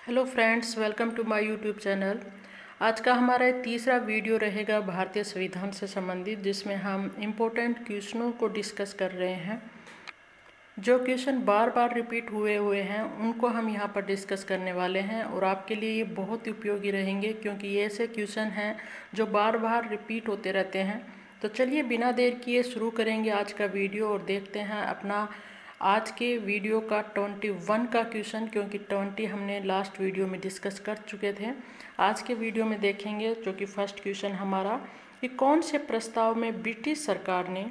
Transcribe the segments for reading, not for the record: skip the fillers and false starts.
Hello friends, welcome to my YouTube channel. आज का हमारा तीसरा वीडियो रहेगा भारतीय संविधान से संबंधित, जिसमें हम इम्पोर्टेंट क्वेश्चनों को डिस्कस कर रहे हैं। जो क्वेश्चन बार बार रिपीट हुए हैं उनको हम यहाँ पर डिस्कस करने वाले हैं और आपके लिए ये बहुत ही उपयोगी रहेंगे, क्योंकि ये ऐसे क्वेश्चन हैं जो बार बार रिपीट होते रहते हैं। तो चलिए बिना देर किए शुरू करेंगे आज का वीडियो और देखते हैं अपना आज के वीडियो का 21 का क्वेश्चन, क्योंकि 20 हमने लास्ट वीडियो में डिस्कस कर चुके थे। आज के वीडियो में देखेंगे जो कि फर्स्ट क्वेश्चन हमारा कि कौन से प्रस्ताव में ब्रिटिश सरकार ने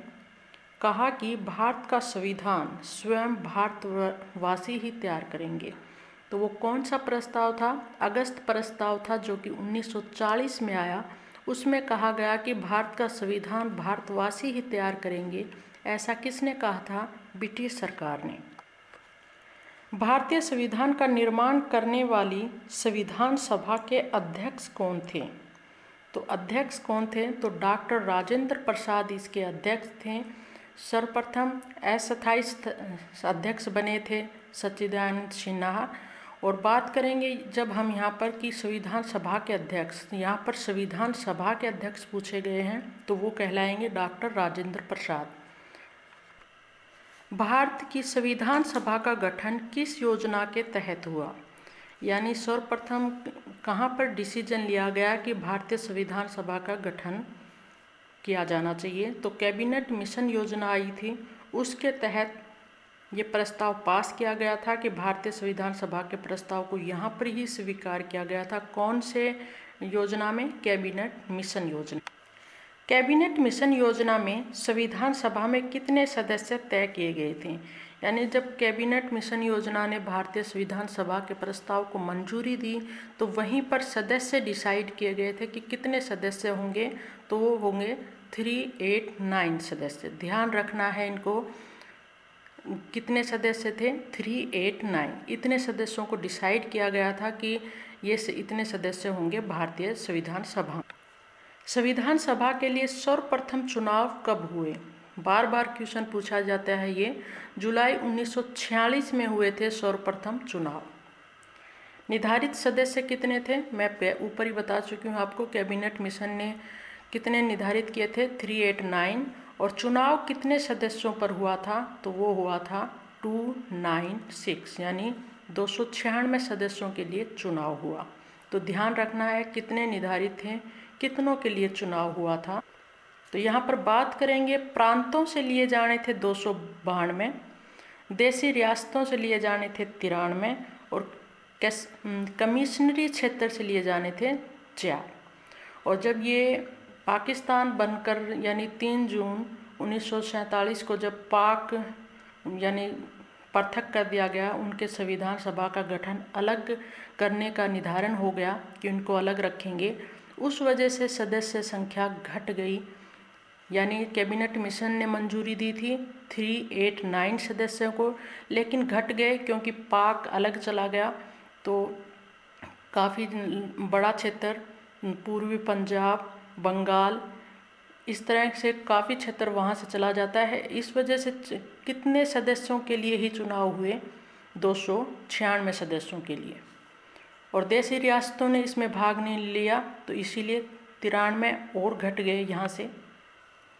कहा कि भारत का संविधान स्वयं भारतवासी ही तैयार करेंगे। तो वो कौन सा प्रस्ताव था? अगस्त प्रस्ताव था, जो कि 1940 में आया। उसमें कहा गया कि भारत का संविधान भारतवासी ही तैयार करेंगे। ऐसा किसने कहा था? ब्रिटिश सरकार ने। भारतीय संविधान का निर्माण करने वाली संविधान सभा के अध्यक्ष कौन थे? तो अध्यक्ष कौन थे? तो डॉक्टर राजेंद्र प्रसाद इसके अध्यक्ष थे। सर्वप्रथम अस्थायी अध्यक्ष बने थे सच्चिदानंद सिन्हा। और बात करेंगे जब हम यहाँ पर कि संविधान सभा के अध्यक्ष, यहाँ पर संविधान सभा के अध्यक्ष पूछे गए हैं तो वो कहलाएंगे डॉक्टर राजेंद्र प्रसाद। भारत की संविधान सभा का गठन किस योजना के तहत हुआ? यानी सर्वप्रथम कहाँ पर डिसीजन लिया गया कि भारतीय संविधान सभा का गठन किया जाना चाहिए? तो कैबिनेट मिशन योजना आई थी, उसके तहत ये प्रस्ताव पास किया गया था कि भारतीय संविधान सभा के प्रस्ताव को यहाँ पर ही स्वीकार किया गया था। कौन से योजना में? कैबिनेट मिशन योजना। कैबिनेट मिशन योजना में संविधान सभा में कितने सदस्य तय किए गए थे? यानी जब कैबिनेट मिशन योजना ने भारतीय संविधान सभा के प्रस्ताव को मंजूरी दी तो वहीं पर सदस्य डिसाइड किए गए थे कि कितने सदस्य होंगे। तो वो होंगे 389 सदस्य। ध्यान रखना है इनको, कितने सदस्य थे? 389। इतने सदस्यों को डिसाइड किया गया था कि ये इतने सदस्य होंगे भारतीय संविधान सभा। संविधान सभा के लिए सर्वप्रथम चुनाव कब हुए? बार बार क्वेश्चन पूछा जाता है ये। जुलाई 1946 में हुए थे सर्वप्रथम चुनाव। निर्धारित सदस्य कितने थे? मैं ऊपर ही बता चुकी हूँ आपको। कैबिनेट मिशन ने कितने निर्धारित किए थे? 389। और चुनाव कितने सदस्यों पर हुआ था? तो वो हुआ था 296, यानी 296 सदस्यों के लिए चुनाव हुआ। तो ध्यान रखना है कितने निर्धारित थे, कितनों के लिए चुनाव हुआ था। तो यहाँ पर बात करेंगे, प्रांतों से लिए जाने थे 292, देशी रियासतों से लिए जाने थे 93 और कमिश्नरी क्षेत्र से लिए जाने थे 4। और जब ये पाकिस्तान बनकर यानी 3 जून 1947 को जब पाक यानी पृथक कर दिया गया, उनके संविधान सभा का गठन अलग करने का निर्धारण हो गया कि उनको अलग रखेंगे। उस वजह से सदस्य संख्या घट गई। यानी कैबिनेट मिशन ने मंजूरी दी थी 389 सदस्यों को, लेकिन घट गए क्योंकि पाक अलग चला गया। तो काफ़ी बड़ा क्षेत्र, पूर्वी पंजाब, बंगाल, इस तरह से काफ़ी क्षेत्र वहाँ से चला जाता है। इस वजह से कितने सदस्यों के लिए ही चुनाव हुए? 296 सदस्यों के लिए। और देशी रियासतों ने इसमें भाग नहीं लिया, तो इसीलिए 93 और घट गए यहाँ से।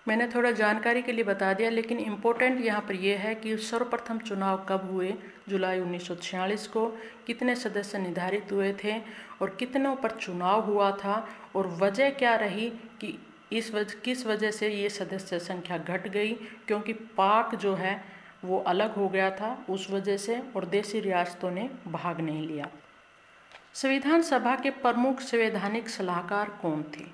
मैंने थोड़ा जानकारी के लिए बता दिया, लेकिन इम्पोर्टेंट यहाँ पर यह है कि सर्वप्रथम चुनाव कब हुए? जुलाई 1946 को। कितने सदस्य निर्धारित हुए थे और कितनों पर चुनाव हुआ था, और वजह क्या रही कि किस वजह से ये सदस्य संख्या घट गई? क्योंकि पाक जो है वो अलग हो गया था उस वजह से, और देशी रियासतों ने भाग नहीं लिया। संविधान सभा के प्रमुख संवैधानिक सलाहकार कौन थे?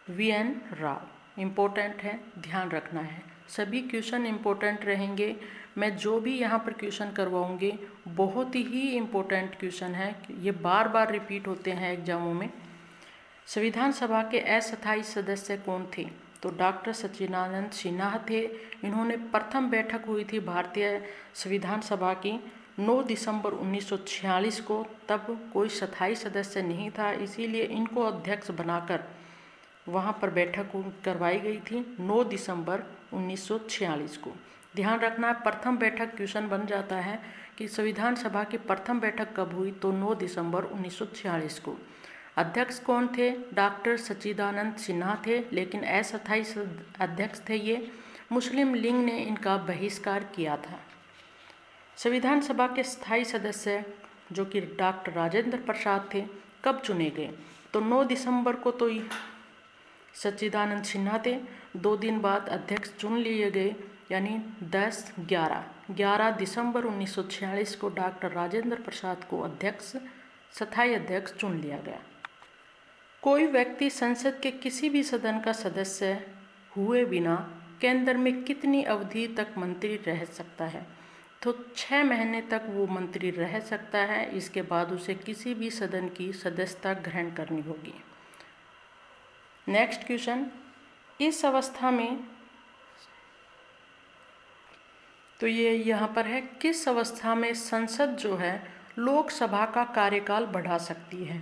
VN राव। इम्पोर्टेंट है, ध्यान रखना है। सभी क्वेश्चन इम्पोर्टेंट रहेंगे। मैं जो भी यहाँ पर क्वेश्चन करवाऊँगी बहुत ही इम्पोर्टेंट क्वेश्चन है, ये बार बार रिपीट होते हैं एग्जामों में। संविधान सभा के अस्थायी सदस्य कौन थे? तो डॉक्टर सच्चिदानंद सिन्हा थे। इन्होंने प्रथम बैठक हुई थी भारतीय संविधान सभा की 9 दिसंबर 1946 को। तब कोई स्थायी सदस्य नहीं था, इसीलिए इनको अध्यक्ष बनाकर वहाँ पर बैठक करवाई गई थी 9 दिसंबर 1946 को। ध्यान रखना है, प्रथम बैठक क्वेश्चन बन जाता है कि संविधान सभा की प्रथम बैठक कब हुई, तो 9 दिसंबर 1946 को। अध्यक्ष कौन थे? डॉक्टर सच्चिदानंद सिन्हा थे, लेकिन अस्थायी अध्यक्ष थे ये। मुस्लिम लीग ने इनका बहिष्कार किया था। संविधान सभा के स्थायी सदस्य जो कि डॉक्टर राजेंद्र प्रसाद थे, कब चुने गए? तो 9 दिसंबर को तो सच्चिदानंद सिन्हा थे। 2 दिन बाद अध्यक्ष चुन लिए गए, यानी 11 दिसंबर 1946 को डॉक्टर राजेंद्र प्रसाद को स्थायी अध्यक्ष चुन लिया गया। कोई व्यक्ति संसद के किसी भी सदन का सदस्य हुए बिना केंद्र में कितनी अवधि तक मंत्री रह सकता है? तो 6 महीने तक वो मंत्री रह सकता है। इसके बाद उसे किसी भी सदन की सदस्यता ग्रहण करनी होगी। नेक्स्ट क्वेश्चन, इस अवस्था में, तो ये यहाँ पर है, किस अवस्था में संसद जो है लोकसभा का कार्यकाल बढ़ा सकती है?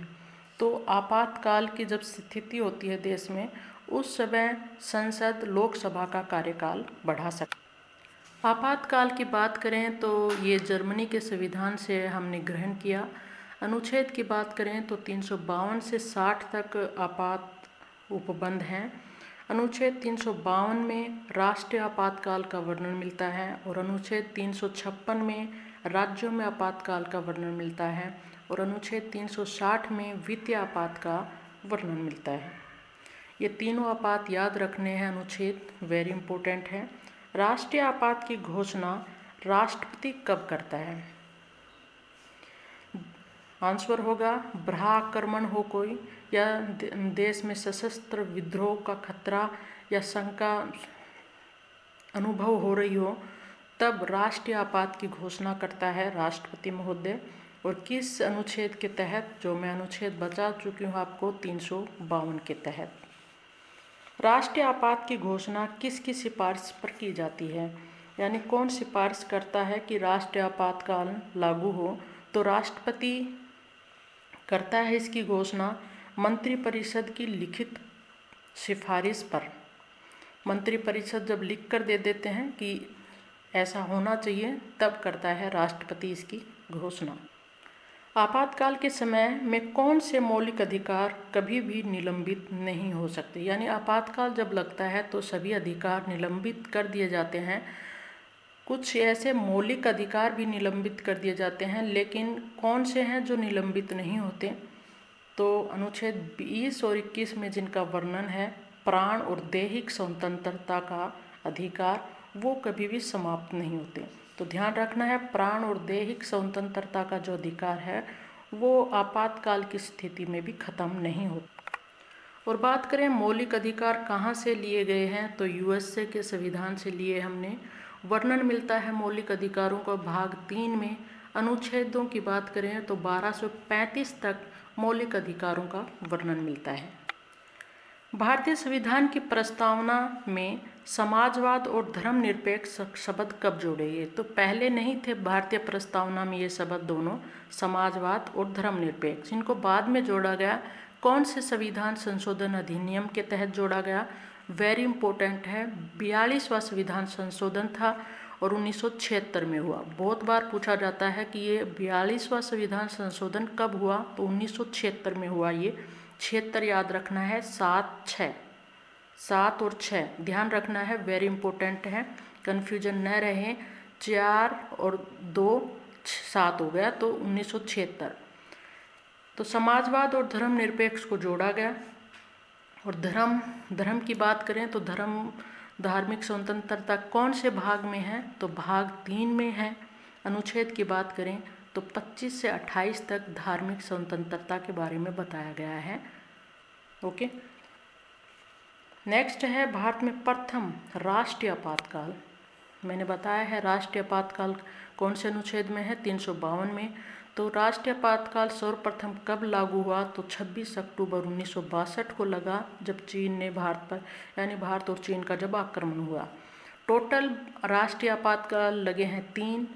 तो आपातकाल की जब स्थिति होती है देश में, उस समय संसद लोकसभा का कार्यकाल बढ़ा सकती है। आपातकाल की बात करें तो ये जर्मनी के संविधान से हमने ग्रहण किया। अनुच्छेद की बात करें तो 352 से 60 तक आपात उपबंध हैं। अनुच्छेद 352 में राष्ट्रीय आपातकाल का वर्णन मिलता है और अनुच्छेद 356 में राज्यों में आपातकाल का वर्णन मिलता है और अनुच्छेद 360 में वित्तीय आपात का वर्णन मिलता है। ये तीनों आपात याद रखने हैं अनुच्छेद, वेरी इंपॉर्टेंट है। राष्ट्रीय आपात की घोषणा राष्ट्रपति कब करता है? आंसर होगा बाह्य आक्रमण हो कोई, या देश में सशस्त्र विद्रोह का खतरा या शंका अनुभव हो रही हो, तब राष्ट्रीय आपात की घोषणा करता है राष्ट्रपति महोदय। और किस अनुच्छेद के तहत? जो मैं अनुच्छेद बता चुकी हूँ आपको, 352 के तहत। राष्ट्रीय आपात की घोषणा किसकी सिफारिश पर की जाती है? यानी कौन सिफारिश करता है कि राष्ट्रीय आपातकाल लागू हो? तो राष्ट्रपति करता है इसकी घोषणा मंत्रिपरिषद की लिखित सिफारिश पर। मंत्रिपरिषद जब लिख कर दे देते हैं कि ऐसा होना चाहिए, तब करता है राष्ट्रपति इसकी घोषणा। आपातकाल के समय में कौन से मौलिक अधिकार कभी भी निलंबित नहीं हो सकते? यानी आपातकाल जब लगता है तो सभी अधिकार निलंबित कर दिए जाते हैं। कुछ ऐसे मौलिक अधिकार भी निलंबित कर दिए जाते हैं, लेकिन कौन से हैं जो निलंबित नहीं होते? तो अनुच्छेद 20 और 21 में जिनका वर्णन है, प्राण और दैहिक स्वतंत्रता का अधिकार, वो कभी भी समाप्त नहीं होते। तो ध्यान रखना है, प्राण और दैहिक स्वतंत्रता का जो अधिकार है वो आपातकाल की स्थिति में भी खत्म नहीं होता। और बात करें मौलिक अधिकार कहाँ से लिए गए हैं, तो यूएसए के संविधान से लिए हमने। वर्णन मिलता है मौलिक अधिकारों का भाग 3 में। अनुच्छेदों की बात करें तो 1235 तक मौलिक अधिकारों का वर्णन मिलता है। भारतीय संविधान की प्रस्तावना में समाजवाद और धर्मनिरपेक्ष शब्द कब जोड़े गए? तो पहले नहीं थे भारतीय प्रस्तावना में ये शब्द दोनों, समाजवाद और धर्मनिरपेक्ष। इनको बाद में जोड़ा गया। कौन से संविधान संशोधन अधिनियम के तहत जोड़ा गया? वेरी इंपॉर्टेंट है, 42वां संविधान संशोधन था और 1976 में हुआ। बहुत बार पूछा जाता है कि ये 42वां संविधान संशोधन कब हुआ? तो 1976 में हुआ। ये 76 याद रखना है, 7 और 6 ध्यान रखना है, वेरी इंपॉर्टेंट है, कन्फ्यूजन न रहे। 4 और 2 7 हो गया, तो 1976। तो समाजवाद और धर्मनिरपेक्ष को जोड़ा गया। और धर्म की बात करें तो धार्मिक स्वतंत्रता कौन से भाग में है? तो भाग 3 में है। अनुच्छेद की बात करें तो 25 से 28 तक धार्मिक स्वतंत्रता के बारे में बताया गया है। ओके, नेक्स्ट है भारत में प्रथम राष्ट्रीय आपातकाल। मैंने बताया है राष्ट्रीय आपातकाल कौन से अनुच्छेद में है? 352 में। तो राष्ट्रीय आपातकाल सर्वप्रथम कब लागू हुआ? तो 26 अक्टूबर 1962 को लगा, जब चीन ने भारत पर, यानी भारत और चीन का जब आक्रमण हुआ। टोटल राष्ट्रीय आपातकाल लगे हैं 3।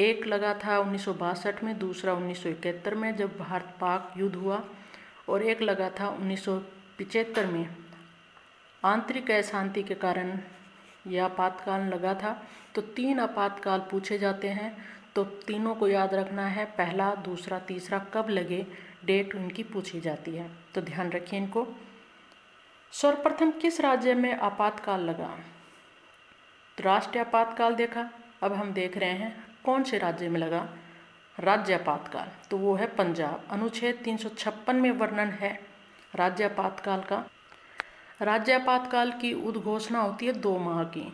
एक लगा था 1962 में, दूसरा 1971 में जब भारत पाक युद्ध हुआ, और एक लगा था 1975 में। आंतरिक अशांति के कारण यह आपातकाल लगा था। तो 3 आपातकाल पूछे जाते हैं। तो तीनों को याद रखना है, पहला, दूसरा, तीसरा कब लगे, डेट उनकी पूछी जाती है, तो ध्यान रखिए इनको। सर्वप्रथम किस राज्य में आपातकाल लगा? तो राष्ट्रीय आपातकाल देखा, अब हम देख रहे हैं कौन से राज्य में लगा राज्य आपातकाल, तो वो है पंजाब। अनुच्छेद 356 में वर्णन है राज्य आपातकाल का। राज्य आपातकाल की उद्घोषणा होती है 2 माह की।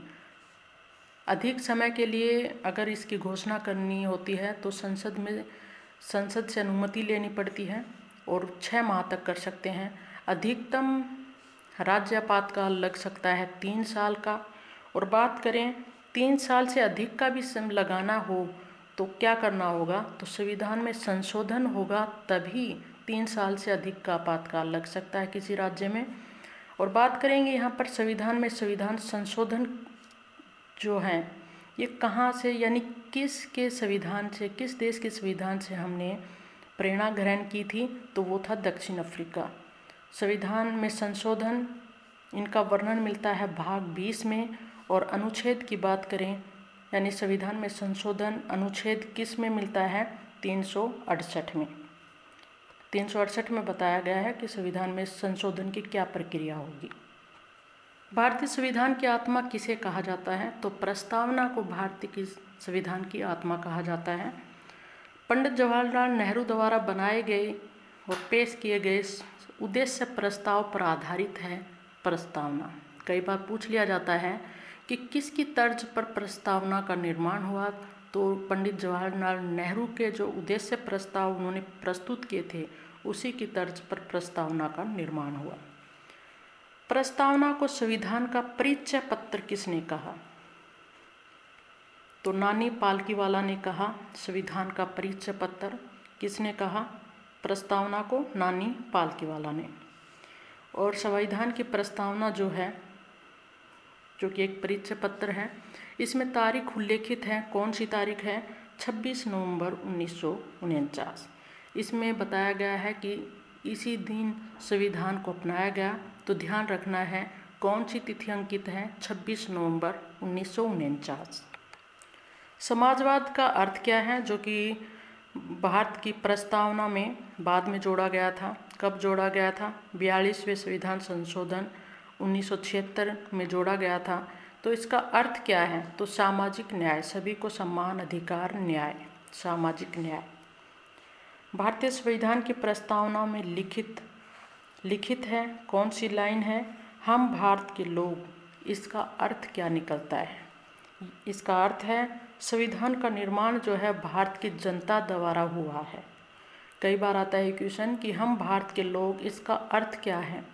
अधिक समय के लिए अगर इसकी घोषणा करनी होती है तो संसद से अनुमति लेनी पड़ती है और 6 माह तक कर सकते हैं। अधिकतम राज्य आपातकाल लग सकता है 3 साल का। और बात करें 3 साल से अधिक का भी लगाना हो तो क्या करना होगा, तो संविधान में संशोधन होगा, तभी 3 साल से अधिक का आपातकाल लग सकता है किसी राज्य में। और बात करेंगे यहाँ पर संविधान में संविधान संशोधन जो है ये कहाँ से, यानी किसके संविधान से, किस देश के संविधान से हमने प्रेरणा ग्रहण की थी, तो वो था दक्षिण अफ्रीका। संविधान में संशोधन इनका वर्णन मिलता है भाग 20 में। और अनुच्छेद की बात करें, यानी संविधान में संशोधन अनुच्छेद किस में मिलता है, 368 में। 368 में बताया गया है कि संविधान में संशोधन की क्या प्रक्रिया होगी। भारतीय संविधान की आत्मा किसे कहा जाता है, तो प्रस्तावना को भारतीय की संविधान की आत्मा कहा जाता है। पंडित जवाहरलाल नेहरू द्वारा बनाए गए और पेश किए गए उद्देश्य प्रस्ताव पर आधारित है प्रस्तावना। कई बार पूछ लिया जाता है कि किसकी तर्ज पर प्रस्तावना का निर्माण हुआ, तो पंडित जवाहरलाल नेहरू के जो उद्देश्य प्रस्ताव उन्होंने प्रस्तुत किए थे उसी की तर्ज पर प्रस्तावना का निर्माण हुआ। प्रस्तावना को संविधान का परिचय पत्र किसने कहा, तो नानी पालकीवाला ने कहा। संविधान का परिचय पत्र किसने कहा, प्रस्तावना को नानी पालकीवाला ने। और संविधान की प्रस्तावना जो है, जो कि एक परिचय पत्र है, इसमें तारीख उल्लेखित है। कौन सी तारीख है, 26 नवंबर 1949। इसमें बताया गया है कि इसी दिन संविधान को अपनाया गया। तो ध्यान रखना है कौन सी तिथि अंकित है, 26 नवंबर 1949। समाजवाद का अर्थ क्या है, जो कि भारत की प्रस्तावना में बाद में जोड़ा गया था। कब जोड़ा गया था, 42वें संविधान संशोधन 1976 में जोड़ा गया था। तो इसका अर्थ क्या है, तो सामाजिक न्याय, सभी को समान अधिकार, न्याय, सामाजिक न्याय। भारतीय संविधान की प्रस्तावना में लिखित है, कौन सी लाइन है, हम भारत के लोग। इसका अर्थ क्या निकलता है, इसका अर्थ है संविधान का निर्माण जो है भारत की जनता द्वारा हुआ है। कई बार आता है क्वेश्चन कि हम भारत के लोग, इसका अर्थ क्या है,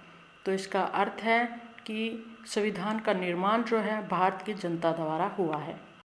तो इसका अर्थ है कि संविधान का निर्माण जो है भारत की जनता द्वारा हुआ है।